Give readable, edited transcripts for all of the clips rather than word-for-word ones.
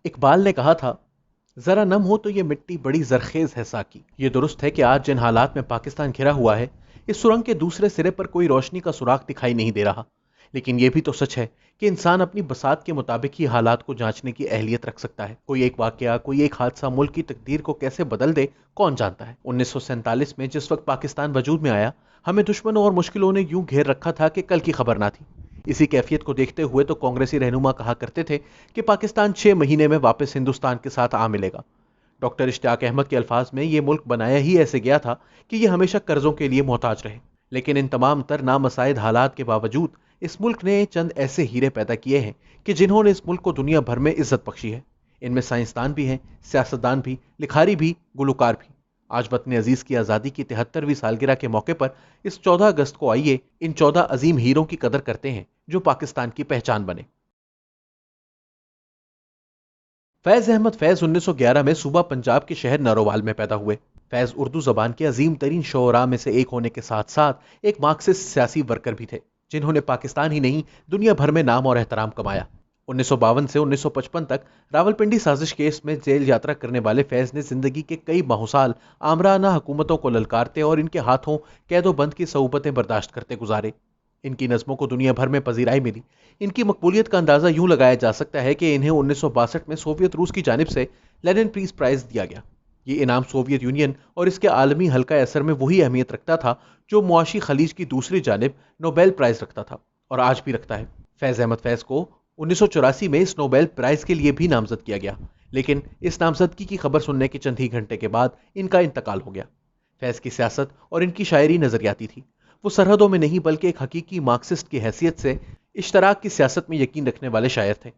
اقبال نے کہا تھا، ذرا نم ہو تو یہ مٹی بڑی زرخیز ہے ساکی۔ یہ درست ہے کہ آج جن حالات میں پاکستان گھرا ہوا ہے، اس سرنگ کے دوسرے سرے پر کوئی روشنی کا سراغ دکھائی نہیں دے رہا، لیکن یہ بھی تو سچ ہے کہ انسان اپنی بساط کے مطابق ہی حالات کو جانچنے کی اہلیت رکھ سکتا ہے۔ کوئی ایک واقعہ، کوئی ایک حادثہ ملک کی تقدیر کو کیسے بدل دے، کون جانتا ہے۔ 1947 میں جس وقت پاکستان وجود میں آیا، ہمیں دشمنوں اور مشکلوں نے یوں گھیر رکھا تھا کہ کل کی خبر نہ تھی۔ اسی کیفیت کو دیکھتے ہوئے تو کانگریسی رہنما کہا کرتے تھے کہ پاکستان 6 مہینے میں واپس ہندوستان کے ساتھ آ ملے گا۔ ڈاکٹر اشتیاق احمد کے الفاظ میں یہ ملک بنایا ہی ایسے گیا تھا کہ یہ ہمیشہ قرضوں کے لیے محتاج رہے، لیکن ان تمام تر نامساعد حالات کے باوجود اس ملک نے چند ایسے ہیرے پیدا کیے ہیں کہ جنہوں نے اس ملک کو دنیا بھر میں عزت بخشی ہے۔ ان میں سائنسدان بھی ہیں، سیاستدان بھی، لکھاری بھی، گلوکار بھی۔ آج وطن عزیز کی آزادی کی 73ویں سالگرہ کے موقع پر اس 14 اگست کو آئیے ان 14 عظیم ہیروں کی قدر کرتے ہیں جو پاکستان کی پہچان بنے۔ فیض احمد فیض 1911 میں صوبہ پنجاب کے شہر نروال میں پیدا ہوئے۔ فیض اردو زبان کے عظیم ترین شعراء میں سے ایک ہونے کے ساتھ ساتھ ایک مارکسسٹ سیاسی ورکر بھی تھے، جنہوں نے پاکستان ہی نہیں دنیا بھر میں نام اور احترام کمایا۔ 1952 سے 1955 تک راولپنڈی سازش کیس میں جیل یاترا کرنے والے فیض نے زندگی کے کئی ماحول آمرانہ حکومتوں کو للکارتے اور ان کے ہاتھوں قید و بند کی صعوبتیں برداشت کرتے گزارے۔ ان کی نظموں کو دنیا بھر میں پذیرائی ملی۔ ان کی مقبولیت کا اندازہ یوں لگایا جا سکتا ہے کہ انہیں 1962 میں سوویت روس کی جانب سے لینن پیس پرائز دیا گیا۔ یہ انعام سوویت یونین اور اس کے عالمی حلقہ اثر میں وہی اہمیت رکھتا تھا جو معاشی خلیج کی دوسری جانب نوبیل پرائز رکھتا تھا اور آج بھی رکھتا ہے۔ فیض احمد فیض کو 1984 میں اس نوبیل پرائز کے لیے بھی نامزد کیا گیا، لیکن اس نامزدگی کی خبر سننے کے چند ہی گھنٹے کے بعد ان کا انتقال ہو گیا۔ فیض کی سیاست اور ان کی شاعری نظریاتی تھی۔ وہ سرحدوں میں نہیں بلکہ ایک حقیقی مارکسسٹ کی حیثیت سے اشتراک کی سیاست میں یقین رکھنے والے شاعر تھے۔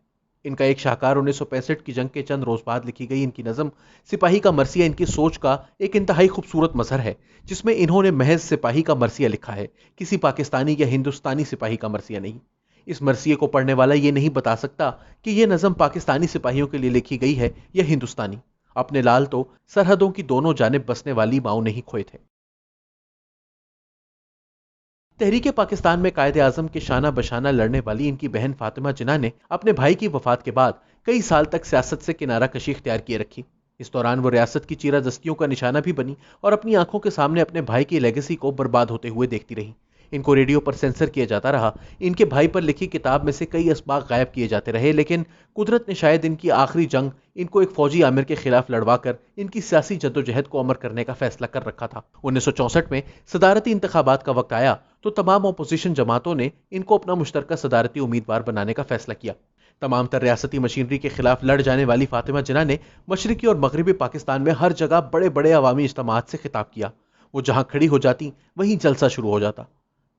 ان کا ایک شاہکار 1965 کی جنگ کے چند روز بعد لکھی گئی ان کی نظم سپاہی کا مرثیہ ان کی سوچ کا ایک انتہائی خوبصورت مظہر ہے، جس میں انہوں نے محض سپاہی کا مرثیہ لکھا ہے، کسی پاکستانی یا ہندوستانی سپاہی کا مرثیہ نہیں۔ اس مرثیے کو پڑھنے والا یہ نہیں بتا سکتا کہ یہ نظم پاکستانی سپاہیوں کے لیے لکھی گئی ہے یا ہندوستانی۔ اپنے لال تو سرحدوں کی دونوں جانب بسنے والی ماؤں نہیں کھوئے تھے۔ تحریک پاکستان میں قائد اعظم کے شانہ بشانہ لڑنے والی ان کی بہن فاطمہ جناح نے اپنے بھائی کی وفات کے بعد کئی سال تک سیاست سے کنارہ کشی اختیار کیے رکھی۔ اس دوران وہ ریاست کی چیرہ دستیوں کا نشانہ بھی بنی اور اپنی آنکھوں کے سامنے اپنے بھائی کی لیگیسی کو برباد ہوتے ہوئے دیکھتی رہی۔ ان کو ریڈیو پر سینسر کیا جاتا رہا، ان کے بھائی پر لکھی کتاب میں سے کئی اسباق غائب کیے جاتے رہے، لیکن قدرت نے شاید ان کی آخری جنگ ان کو ایک فوجی آمر کے خلاف لڑوا کر ان کی سیاسی جدوجہد کو امر کرنے کا فیصلہ کر رکھا تھا۔ 1964 میں صدارتی انتخابات کا وقت آیا تو تمام اپوزیشن جماعتوں نے ان کو اپنا مشترکہ صدارتی امیدوار بنانے کا فیصلہ کیا۔ تمام تر ریاستی مشینری کے خلاف لڑ جانے والی فاطمہ جناح نے مشرقی اور مغربی پاکستان میں ہر جگہ بڑے بڑے عوامی اجتماعات سے خطاب کیا۔ وہ جہاں کھڑی ہو جاتی وہیں جلسہ شروع ہو جاتا۔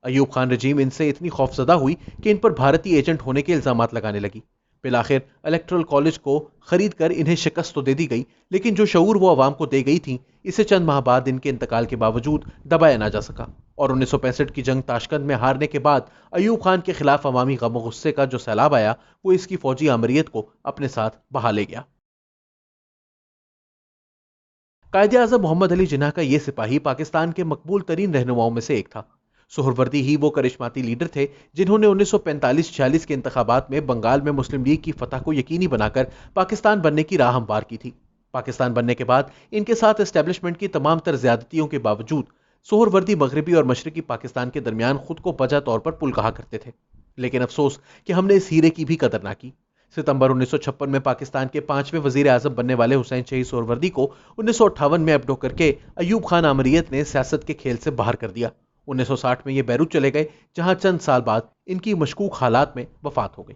ایوب خان رجیم ان سے اتنی خوفزدہ ہوئی کہ ان پر بھارتی ایجنٹ ہونے کے الزامات لگانے لگی۔ بالآخر الیکٹرل کالج کو خرید کر انہیں شکست تو دے دی گئی، لیکن جو شعور وہ عوام کو دے گئی تھی اسے چند ماہ بعد ان کے انتقال کے باوجود دبایا نہ جا سکا، اور 1965 کی جنگ تاشقند میں ہارنے کے بعد ایوب خان کے خلاف عوامی غم و غصے کا جو سیلاب آیا وہ اس کی فوجی آمریت کو اپنے ساتھ بہا لے گیا۔ قائد اعظم محمد علی جناح کا یہ سپاہی پاکستان کے مقبول ترین رہنماؤں میں سے ایک تھا۔ سہروردی ہی وہ کرشماتی لیڈر تھے جنہوں نے 1945-46 کے انتخابات میں بنگال میں مسلم لیگ کی فتح کو یقینی بنا کر پاکستان بننے کی راہ ہموار کی تھی۔ پاکستان بننے کے بعد ان کے ساتھ اسٹیبلشمنٹ کی تمام تر زیادتیوں کے باوجود سہروردی مغربی اور مشرقی پاکستان کے درمیان خود کو بجا طور پر پل کہا کرتے تھے، لیکن افسوس کہ ہم نے اس ہیرے کی بھی قدر نہ کی۔ ستمبر 1956 میں پاکستان کے 5ویں وزیر اعظم بننے والے حسین شہید سہروردی کو 1958 میں ابڈو کر کے ایوب خان آمریت نے سیاست کے کھیل سے باہر کر دیا۔ 1960 میں یہ بیروت چلے گئے، جہاں چند سال بعد ان کی مشکوک حالات میں وفات ہو گئی۔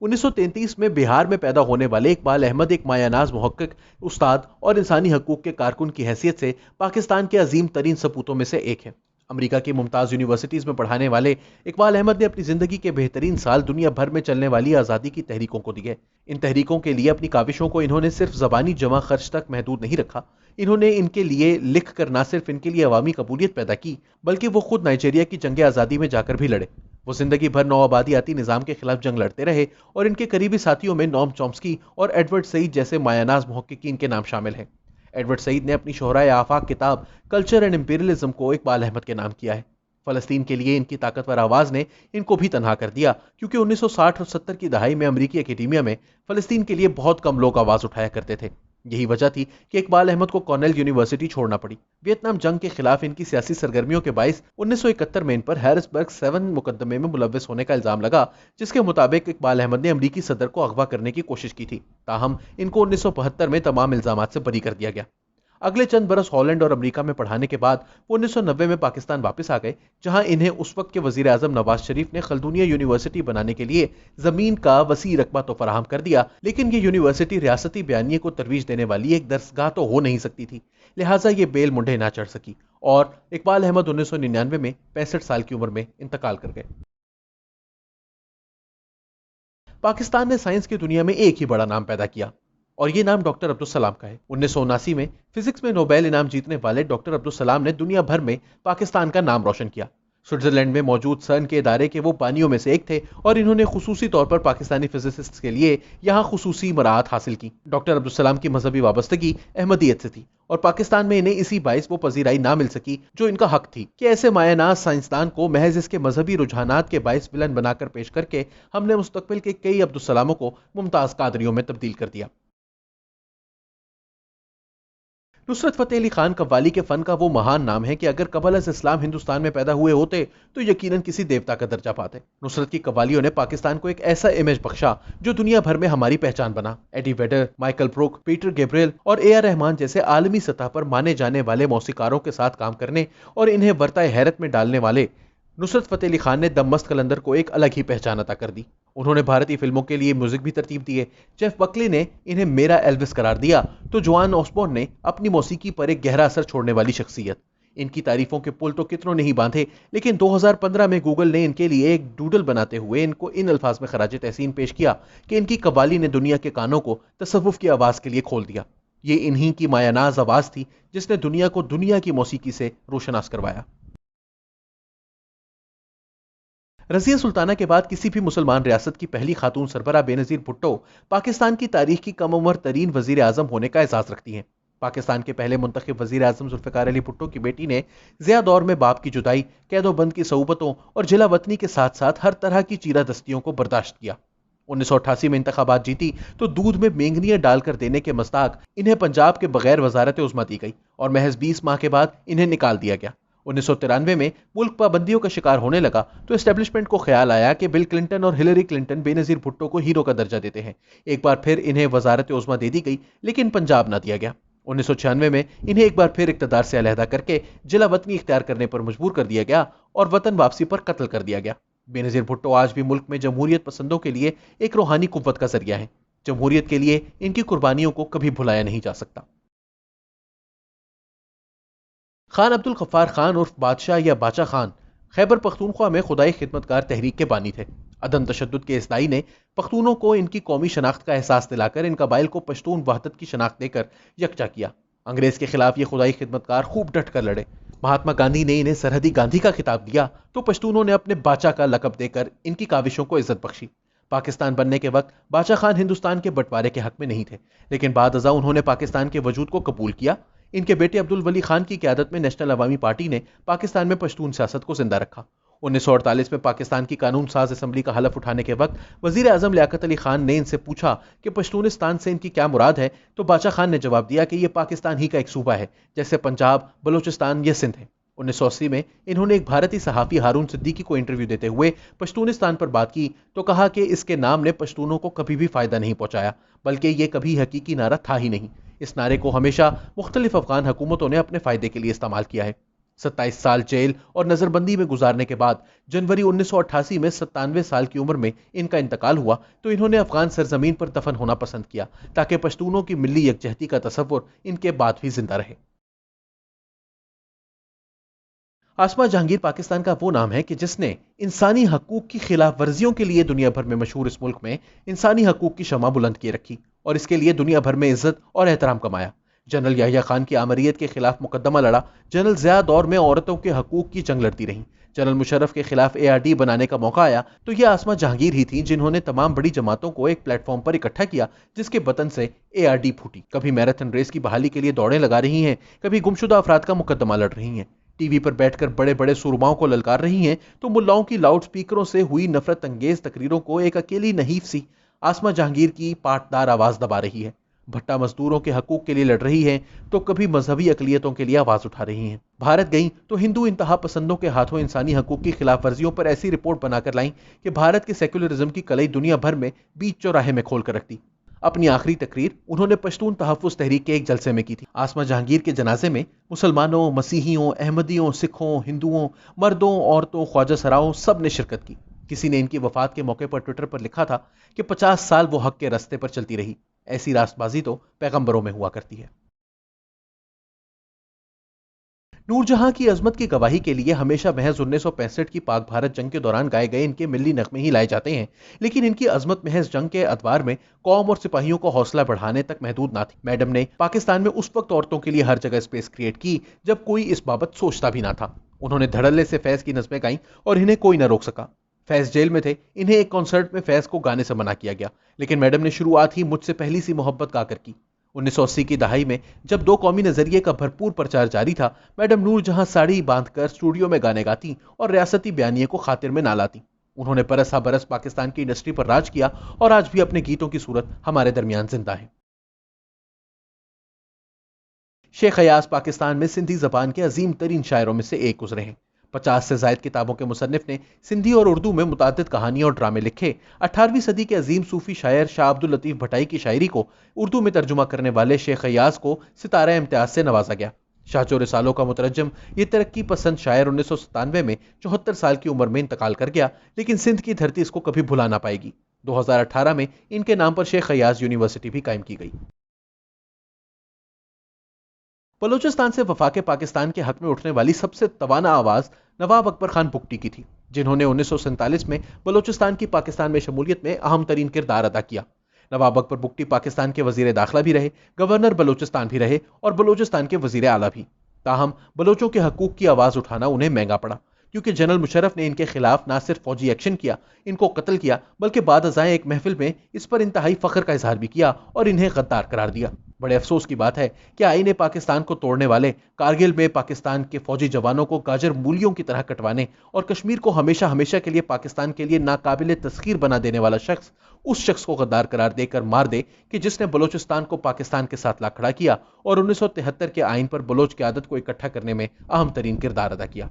1933 میں بہار میں پیدا ہونے والے اقبال احمد ایک مایہ ناز محقق، استاد اور انسانی حقوق کے کارکن کی حیثیت سے پاکستان کے عظیم ترین سپوتوں میں سے ایک ہے۔ امریکہ کی ممتاز یونیورسٹیز میں پڑھانے والے اقبال احمد نے اپنی زندگی کے بہترین سال دنیا بھر میں چلنے والی آزادی کی تحریکوں کو دیے۔ ان تحریکوں کے لیے اپنی کاوشوں کو انہوں نے صرف زبانی جمع خرچ تک محدود نہیں رکھا، انہوں نے ان کے لیے لکھ کر نہ صرف ان کے لیے عوامی قبولیت پیدا کی بلکہ وہ خود نائجیریا کی جنگ آزادی میں جا کر بھی لڑے۔ وہ زندگی بھر نو آبادیاتی نظام کے خلاف جنگ لڑتے رہے اور ان کے قریبی ساتھیوں میں نوم چومسکی اور ایڈورڈ سعید جیسے مایہ ناز محققین کے نام شامل ہیں۔ ایڈورڈ سعید نے اپنی شہرائے آفاق کتاب کلچر اینڈ امپیریلزم کو اقبال احمد کے نام کیا ہے۔ فلسطین کے لیے ان کی طاقتور آواز نے ان کو بھی تنہا کر دیا، کیونکہ 1960 اور 70 کی دہائی میں امریکی اکیڈیمیا میں فلسطین کے لیے بہت کم لوگ آواز اٹھایا کرتے تھے۔ یہی وجہ تھی کہ اقبال احمد کو کارنیل یونیورسٹی چھوڑنا پڑی۔ ویتنام جنگ کے خلاف ان کی سیاسی سرگرمیوں کے باعث 1971 میں ان پر ہیرسبرگ 7 مقدمے میں ملوث ہونے کا الزام لگا، جس کے مطابق اقبال احمد نے امریکی صدر کو اغوا کرنے کی کوشش کی تھی۔ تاہم ان کو 1975 میں تمام الزامات سے بری کر دیا گیا۔ اگلے چند برس ہالینڈ اور امریکہ میں پڑھانے کے بعد وہ 1990 میں پاکستان واپس آ گئے، جہاں انہیں اس وقت کے وزیر اعظم نواز شریف نے خلدونیہ یونیورسٹی بنانے کے لیے زمین کا وسیع رقبہ تو فراہم کر دیا، لیکن یہ یونیورسٹی ریاستی بیانیے کو ترویج دینے والی ایک درسگاہ تو ہو نہیں سکتی تھی، لہٰذا یہ بیل منڈے نہ چڑھ سکی اور اقبال احمد 1999 میں 65 سال کی عمر میں انتقال کر گئے۔ پاکستان نے سائنس کی دنیا میں ایک ہی بڑا نام پیدا کیا اور یہ نام ڈاکٹر عبدالسلام کا ہے۔ 1979 میں فزکس میں نوبیل انعام جیتنے والے ڈاکٹر عبدالسلام نے دنیا بھر میں پاکستان کا نام روشن کیا۔ سوئٹزرلینڈ میں موجود سرن کے ادارے کے وہ بانیوں میں سے ایک تھے اور انہوں نے خصوصی طور پر پاکستانی فزسسٹس کے لیے یہاں خصوصی مراعات حاصل کی۔ ڈاکٹر عبدالسلام کی مذہبی وابستگی احمدیت سے تھی اور پاکستان میں انہیں اسی باعث وہ پذیرائی نہ مل سکی جو ان کا حق تھی کہ ایسے مایہ ناز سائنسدان کو محض اس کے مذہبی رجحانات کے باعث ولن بنا کر پیش کر کے ہم نے مستقبل کے کئی عبدالسلاموں کو ممتاز قادریوں میں تبدیل کر دیا۔ نصرت فتح علی خان قوالی کے فن کا وہ مہان نام ہے کہ اگر قبل از اسلام ہندوستان میں پیدا ہوئے ہوتے تو یقیناً کسی دیوتا کا درجہ پاتے۔ نصرت کی قوالیوں نے پاکستان کو ایک ایسا امیج بخشا جو دنیا بھر میں ہماری پہچان بنا۔ ایڈی ویڈر، مائیکل بروک، پیٹر گیبریل اور اے آر رحمان جیسے عالمی سطح پر مانے جانے والے موسیقاروں کے ساتھ کام کرنے اور انہیں ورطۂ حیرت میں ڈالنے والے نصرت فتح علی خان نے دم مست قلندر کو ایک الگ ہی پہچان عطا کر دی۔ انہوں نے بھارتی فلموں کے لیے میوزک بھی ترتیب دیے۔ جیف بکلی نے انہیں میرا ایلوس قرار دیا تو جوان آسبورن نے اپنی موسیقی پر ایک گہرا اثر چھوڑنے والی شخصیت۔ ان کی تعریفوں کے پل تو کتنوں نہیں باندھے، لیکن 2015 میں گوگل نے ان کے لیے ایک ڈوڈل بناتے ہوئے ان کو ان الفاظ میں خراج تحسین پیش کیا کہ ان کی قوالی نے دنیا کے کانوں کو تصوف کی آواز کے لیے کھول دیا۔ یہ انہی کی مایہ ناز آواز تھی جس نے دنیا کو دنیا کی موسیقی سے روشناس کروایا۔ رضیہ سلطانہ کے بعد کسی بھی مسلمان ریاست کی پہلی خاتون سربراہ بے نظیر بھٹو پاکستان کی تاریخ کی کم عمر ترین وزیر اعظم ہونے کا اعزاز رکھتی ہیں۔ پاکستان کے پہلے منتخب وزیر اعظم ذوالفقار علی بھٹو کی بیٹی نے ضیاء دور میں باپ کی جدائی، قید و بند کی صعوبتوں اور جلا وطنی کے ساتھ ساتھ ہر طرح کی چیرہ دستیوں کو برداشت کیا۔ 1988 میں انتخابات جیتی تو دودھ میں مینگنیاں ڈال کر دینے کے مصداق انہیں پنجاب کے بغیر وزارت عظمیٰ دی گئی اور محض 20 ماہ کے بعد انہیں نکال دیا گیا۔ 1993 میں ملک پابندیوں کا شکار ہونے لگا تو اسٹیبلشمنٹ کو خیال آیا کہ بل کلنٹن اور ہلری کلنٹن بے نظیر بھٹو کو ہیرو کا درجہ دیتے ہیں۔ ایک بار پھر انہیں وزارت عظمیٰ دے دی گئی لیکن پنجاب نہ دیا گیا۔ 1996 میں انہیں ایک بار پھر اقتدار سے علیحدہ کر کے جلا وطنی اختیار کرنے پر مجبور کر دیا گیا اور وطن واپسی پر قتل کر دیا گیا۔ بے نظیر بھٹو آج بھی ملک میں جمہوریت پسندوں کے لیے ایک روحانی قوت کا ذریعہ ہے۔ جمہوریت کے لیے ان کی قربانیوں کو کبھی بھلایا نہیں جا سکتا۔ خان عبد الغفار خان عرف بادشاہ یا باچا خان خیبر پختونخوا میں خدائی خدمتگار تحریک کے بانی تھے۔ عدم تشدد کے اس دائی نے پختونوں کو ان کی قومی شناخت کا احساس دلا کر ان قبائل کو پشتون وحدت کی شناخت دے کر یکجا کیا۔ انگریز کے خلاف یہ خدائی خدمتگار خوب ڈٹ کر لڑے۔ مہاتما گاندھی نے انہیں سرحدی گاندھی کا خطاب دیا تو پشتونوں نے اپنے باچا کا لقب دے کر ان کی کاوشوں کو عزت بخشی۔ پاکستان بننے کے وقت باچا خان ہندوستان کے بٹوارے کے حق میں نہیں تھے، لیکن بعد ازاں انہوں نے پاکستان کے وجود کو قبول کیا۔ ان کے بیٹے عبد الولی خان کی قیادت میں نیشنل عوامی پارٹی نے پاکستان میں پشتون سیاست کو زندہ رکھا۔ 1948 میں پاکستان کی قانون ساز اسمبلی کا حلف اٹھانے کے وقت وزیر اعظم لیاقت علی خان نے ان سے پوچھا کہ پشتونستان سے ان کی کیا مراد ہے تو باچا خان نے جواب دیا کہ یہ پاکستان ہی کا ایک صوبہ ہے، جیسے پنجاب، بلوچستان یا سندھ ہے۔ 1980 میں انہوں نے ایک بھارتی صحافی ہارون صدیقی کو انٹرویو دیتے ہوئے پشتونستان پر بات کی تو کہا کہ اس کے نام نے پشتونوں کو کبھی بھی فائدہ نہیں پہنچایا، بلکہ یہ کبھی حقیقی نعرہ تھا ہی نہیں۔ اس نعرے کو ہمیشہ مختلف افغان حکومتوں نے اپنے فائدے کے لیے استعمال کیا ہے۔ 27 سال جیل اور نظر بندی میں گزارنے کے بعد جنوری 1988 میں 97 سال کی عمر میں ان کا انتقال ہوا تو انہوں نے افغان سرزمین پر دفن ہونا پسند کیا تاکہ پشتونوں کی ملی یکجہتی کا تصور ان کے بعد بھی زندہ رہے۔ آسما جہانگیر پاکستان کا وہ نام ہے کہ جس نے انسانی حقوق کی خلاف ورزیوں کے لیے دنیا بھر میں مشہور اس ملک میں انسانی حقوق کی شمع بلند کیے رکھی اور اس کے لیے دنیا بھر میں عزت اور احترام کمایا۔ جنرل یحییٰ خان کی آمریت کے خلاف مقدمہ لڑا، جنرل ضیاء دور میں عورتوں کے حقوق کی جنگ لڑتی رہیں، جنرل مشرف کے خلاف ARD بنانے کا موقع آیا تو یہ آسما جہانگیر ہی تھیں جنہوں نے تمام بڑی جماعتوں کو ایک پلیٹ فارم پر اکٹھا کیا جس کے بطن سے ARD پھوٹی۔ کبھی میراتھن ریس کی بحالی کے لیے دوڑیں لگا رہی ہیں، کبھی گمشدہ افراد کا مقدمہ لڑ رہی ہیں۔ ٹی وی پر بیٹھ کر بڑے بڑے سرماؤں کو للکار رہی ہیں تو ملاؤں کی لاؤڈ سپیکروں سے ہوئی نفرت انگیز تقریروں کو ایک اکیلی نحیف سی آسما جہانگیر کی پاٹدار آواز دبا رہی ہے۔ بھٹا مزدوروں کے حقوق کے لیے لڑ رہی ہے تو کبھی مذہبی اقلیتوں کے لیے آواز اٹھا رہی ہیں۔ بھارت گئیں تو ہندو انتہا پسندوں کے ہاتھوں انسانی حقوق کی خلاف ورزیوں پر ایسی رپورٹ بنا کر لائیں کہ بھارت کے سیکولرزم کی کلئی دنیا بھر میں بیچ چوراہے میں کھول کر رکھ دی۔ اپنی آخری تقریر انہوں نے پشتون تحفظ تحریک کے ایک جلسے میں کی تھی۔ آسما جہانگیر کے جنازے میں مسلمانوں، مسیحیوں، احمدیوں، سکھوں، ہندوؤں، مردوں، عورتوں، خواجہ سراؤں سب نے شرکت کی۔ کسی نے ان کی وفات کے موقع پر ٹویٹر پر لکھا تھا کہ 50 سال وہ حق کے راستے پر چلتی رہی، ایسی راست بازی تو پیغمبروں میں ہوا کرتی ہے۔ نور جہاں کی عظمت کی گواہی کے لیے ہمیشہ محض 1965 کی پاک بھارت جنگ کے دوران گائے گئے ان کے ملی نغمے ہی لائے جاتے ہیں، لیکن ان کی عظمت محض جنگ کے ادوار میں قوم اور سپاہیوں کو حوصلہ بڑھانے تک محدود نہ تھی۔ میڈم نے پاکستان میں اس وقت عورتوں کے لیے ہر جگہ اسپیس کریٹ کی جب کوئی اس بابت سوچتا بھی نہ تھا۔ انہوں نے دھڑلے سے فیض کی نظمیں گائیں اور انہیں کوئی نہ روک سکا۔ فیض جیل میں تھے، انہیں ایک کنسرٹ میں فیض کو گانے سے منع کیا گیا، لیکن میڈم نے شروعات ہی مجھ سے پہلی سی محبت گا کر کی۔ 1980 کی دہائی میں جب دو قومی نظریے کا بھرپور پرچار جاری تھا، میڈم نور جہاں ساڑی باندھ کر اسٹوڈیو میں گانے گاتی اور ریاستی بیانیے کو خاطر میں نہ لاتی۔ انہوں نے برس ہا برس پاکستان کی انڈسٹری پر راج کیا اور آج بھی اپنے گیتوں کی صورت ہمارے درمیان زندہ ہے۔ شیخ ایاز پاکستان میں سندھی زبان کے عظیم ترین شاعروں میں سے ایک گزرے ہیں۔ 50 سے زائد کتابوں کے مصنف نے سندھی اور اردو میں متعدد کہانیاں اور ڈرامے لکھے۔ 18ویں صدی کے عظیم صوفی شاعر شاہ عبد اللطیف بھٹائی کی شاعری کو اردو میں ترجمہ کرنے والے شیخ ایاز کو ستارہ امتیاز سے نوازا گیا۔ شاہ جو رسالوں کا مترجم یہ ترقی پسند شاعر 1997 میں 74 سال کی عمر میں انتقال کر گیا، لیکن سندھ کی دھرتی اس کو کبھی بھلا نہ پائے گی۔ 2018 میں ان کے نام پر شیخ ایاز یونیورسٹی بھی قائم کی گئی۔ بلوچستان سے وفاق پاکستان کے حق میں اٹھنے والی سب سے توانا آواز نواب اکبر خان بگٹی کی تھی، جنہوں نے 1947 میں بلوچستان کی پاکستان میں شمولیت میں اہم ترین کردار ادا کیا۔ نواب اکبر بگٹی پاکستان کے وزیر داخلہ بھی رہے، گورنر بلوچستان بھی رہے اور بلوچستان کے وزیر اعلیٰ بھی۔ تاہم بلوچوں کے حقوق کی آواز اٹھانا انہیں مہنگا پڑا، کیونکہ جنرل مشرف نے ان کے خلاف نہ صرف فوجی ایکشن کیا، ان کو قتل کیا، بلکہ بعد ازاں ایک محفل میں اس پر انتہائی فخر کا اظہار بھی کیا اور انہیں غدار قرار دیا۔ بڑے افسوس کی بات ہے کہ آئین پاکستان کو توڑنے والے، کارگل میں پاکستان کے فوجی جوانوں کو گاجر مولیوں کی طرح کٹوانے اور کشمیر کو ہمیشہ ہمیشہ کے لیے پاکستان کے لیے ناقابل تسخیر بنا دینے والا شخص اس شخص کو غدار قرار دے کر مار دے کہ جس نے بلوچستان کو پاکستان کے ساتھ لا کھڑا کیا اور 1973 کے آئین پر بلوچ قیادت کو اکٹھا کرنے میں اہم ترین کردار ادا کیا۔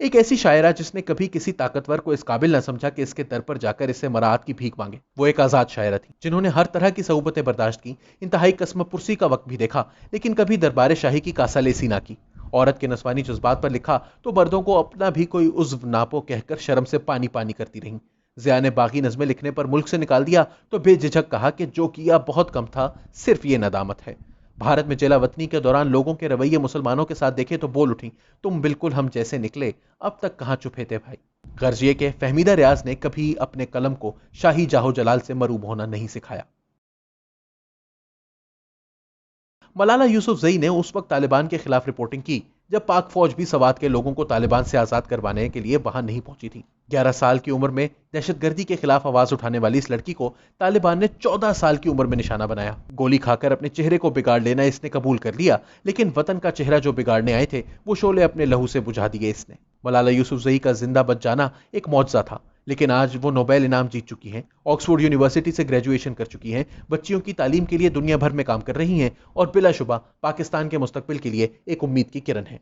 ایک ایسی شاعرہ جس نے کبھی کسی طاقتور کو اس قابل نہ سمجھا کہ اس کے در پر جا کر اس سے مراعات کی بھیک مانگے، وہ ایک آزاد شاعرہ تھی، جنہوں نے ہر طرح کی صعوبتیں برداشت کی، انتہائی قسم پرسی کا وقت بھی دیکھا، لیکن کبھی دربار شاہی کی کاسہ لیسی نہ کی۔ عورت کے نسوانی جذبات پر لکھا تو مردوں کو اپنا بھی کوئی عضو ناپو کہہ کر شرم سے پانی پانی کرتی رہیں۔ ضیاء نے باغی نظمیں لکھنے پر ملک سے نکال دیا تو بے جھجک کہا کہ جو کیا بہت کم تھا، صرف یہ ندامت ہے۔ بھارت میں جیلا وطنی کے دوران لوگوں کے رویے مسلمانوں کے ساتھ دیکھے تو بول اٹھیں، تم بالکل ہم جیسے نکلے، اب تک کہاں چھپے تھے بھائی۔ غرض یہ کہ فہمیدہ ریاض نے کبھی اپنے قلم کو شاہی جاہو جلال سے مروب ہونا نہیں سکھایا۔ ملالہ یوسفزئی نے اس وقت طالبان کے خلاف رپورٹنگ کی جب پاک فوج بھی سوات کے لوگوں کو طالبان سے آزاد کروانے کے لیے وہاں نہیں پہنچی تھی۔ 11 سال کی عمر میں دہشت گردی کے خلاف آواز اٹھانے والی اس لڑکی کو طالبان نے 14 سال کی عمر میں نشانہ بنایا۔ گولی کھا کر اپنے چہرے کو بگاڑ لینا اس نے قبول کر لیا، لیکن وطن کا چہرہ جو بگاڑنے آئے تھے وہ شعلے اپنے لہو سے بجھا دیے اس نے۔ ملالہ یوسفزئی کا زندہ بچ جانا ایک معجزہ تھا، لیکن آج وہ نوبیل انعام جیت چکی ہیں، آکسفورڈ یونیورسٹی سے گریجویشن کر چکی ہیں، بچیوں کی تعلیم کے لیے دنیا بھر میں کام کر رہی ہیں اور بلا شبہ پاکستان کے مستقبل کے لیے ایک امید کی کرن ہیں۔